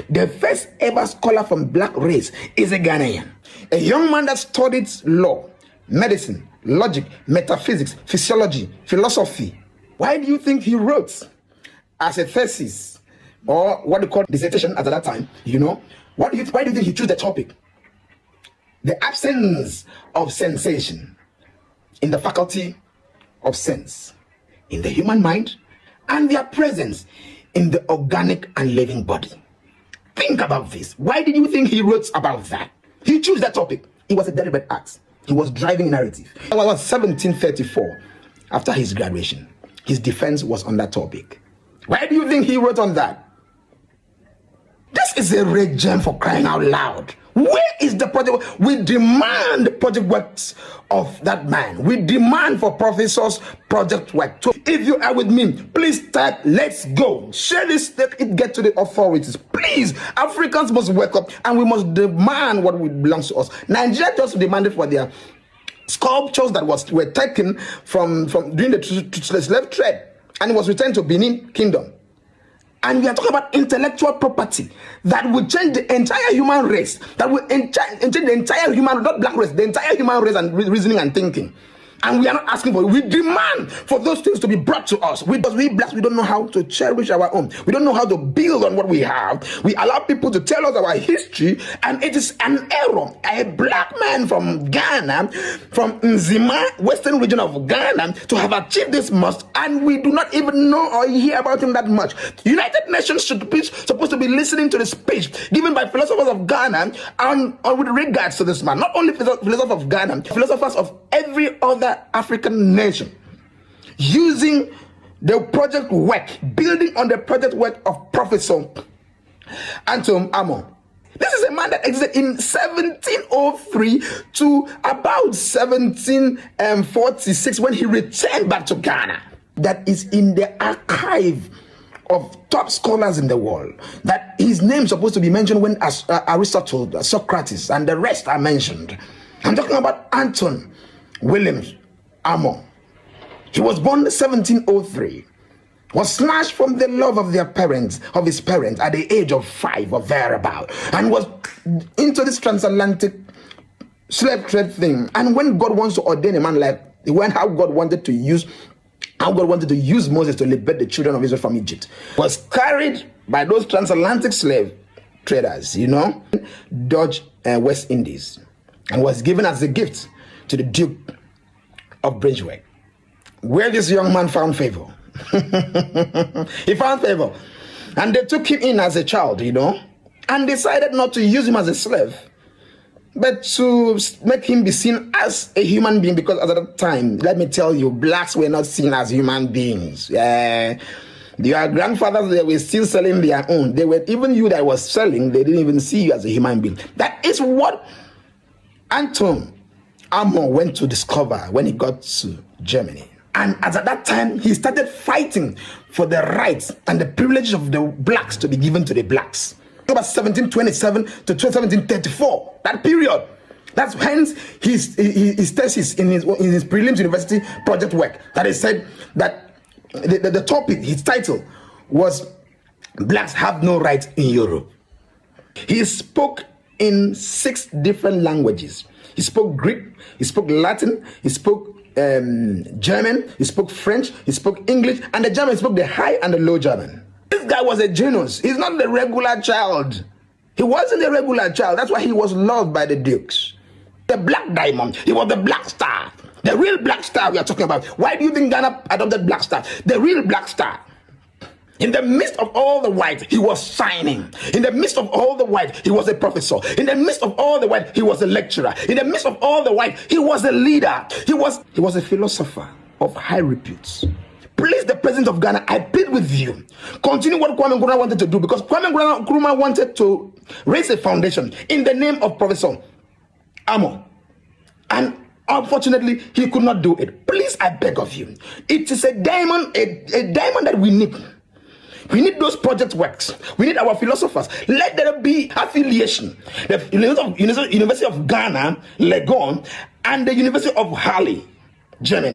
The first ever scholar from black race is a Ghanaian. A young man that studied law, medicine, logic, metaphysics, physiology, philosophy. Why do you think he wrote as a thesis, or what they call dissertation at that time? Why do you think he chose the topic? The absence of sensation in the faculty of sense, in the human mind, and their presence in the organic and living body. Think about this. Why did you think he wrote about that? He chose that topic. It was a deliberate act. He was driving a narrative. It was 1734, after his graduation. His defense was on that topic. Why do you think he wrote on that? This is a rare gem, for crying out loud. Where is the project? We demand the project works of that man. We demand for professors' project work. So if you are with me, please type, let's go. Share this, let it get to the authorities. Please, Africans must wake up and we must demand what belongs to us. Nigeria just demanded for their sculptures that were taken from during the slave trade, and it was returned to Benin Kingdom. And we are talking about intellectual property that will change the entire human race, that will change the entire human, not black race, the entire human race and reasoning and thinking. And we are not asking for it. We demand for those things to be brought to us. Because we blacks, we don't know how to cherish our own. We don't know how to build on what we have. We allow people to tell us our history, and it is an error. A black man from Ghana, from Nzima, western region of Ghana, to have achieved this much, and we do not even know or hear about him that much. United Nations should be supposed to be listening to the speech given by philosophers of Ghana and with regards to this man. Not only philosophers of Ghana, philosophers of every other African nation, using the project work, building on the project work of Professor Anton Amo. This is a man that existed in 1703 to about 1746 when he returned back to Ghana. That is in the archive of top scholars in the world. That his name is supposed to be mentioned when Aristotle, Socrates, and the rest are mentioned. I'm talking about Anton Williams Amo. He was born 1703, was snatched from the love of his parents at the age of 5 or thereabout, and was into this transatlantic slave trade thing. And when God wants to ordain a man, like how God wanted to use Moses to liberate the children of Israel from Egypt, was carried by those transatlantic slave traders, Dutch and West Indies, and was given as a gift to the Duke of Brunswick, where this young man found favor. He found favor, and they took him in as a child, and decided not to use him as a slave, but to make him be seen as a human being, because at that time, let me tell you, blacks were not seen as human beings. Their grandfathers, they were still selling their own. Even you that was selling, they didn't even see you as a human being. That is what Anton Amo went to discover when he got to Germany. And at that time, he started fighting for the rights and the privileges of the blacks to be given to the blacks. About 1727 to 1734, that period. That's hence his thesis in his prelims university project work, that he said that the topic, his title was "Blacks Have No Rights in Europe." He spoke in 6 different languages. He spoke Greek, he spoke Latin, he spoke German, he spoke French, he spoke English, and the German spoke the High and the Low German. This guy was a genius. He's not the regular child. He wasn't a regular child. That's why he was loved by the dukes. The black diamond, he was the black star. The real black star we are talking about. Why do you think Ghana adopted black star? The real black star. In the midst of all the white, he was shining. In the midst of all the white, he was a professor. In the midst of all the white, he was a lecturer. In the midst of all the white, he was a leader. He was a philosopher of high repute. Please, the president of Ghana, I plead with you, continue what Kwame Nkrumah wanted to do, because Kwame Nkrumah wanted to raise a foundation in the name of Professor Amo. And unfortunately, he could not do it. Please, I beg of you. It is a diamond that we need. We need those project works. We need our philosophers. Let there be affiliation. The University of Ghana, Legon, and the University of Halle, Germany.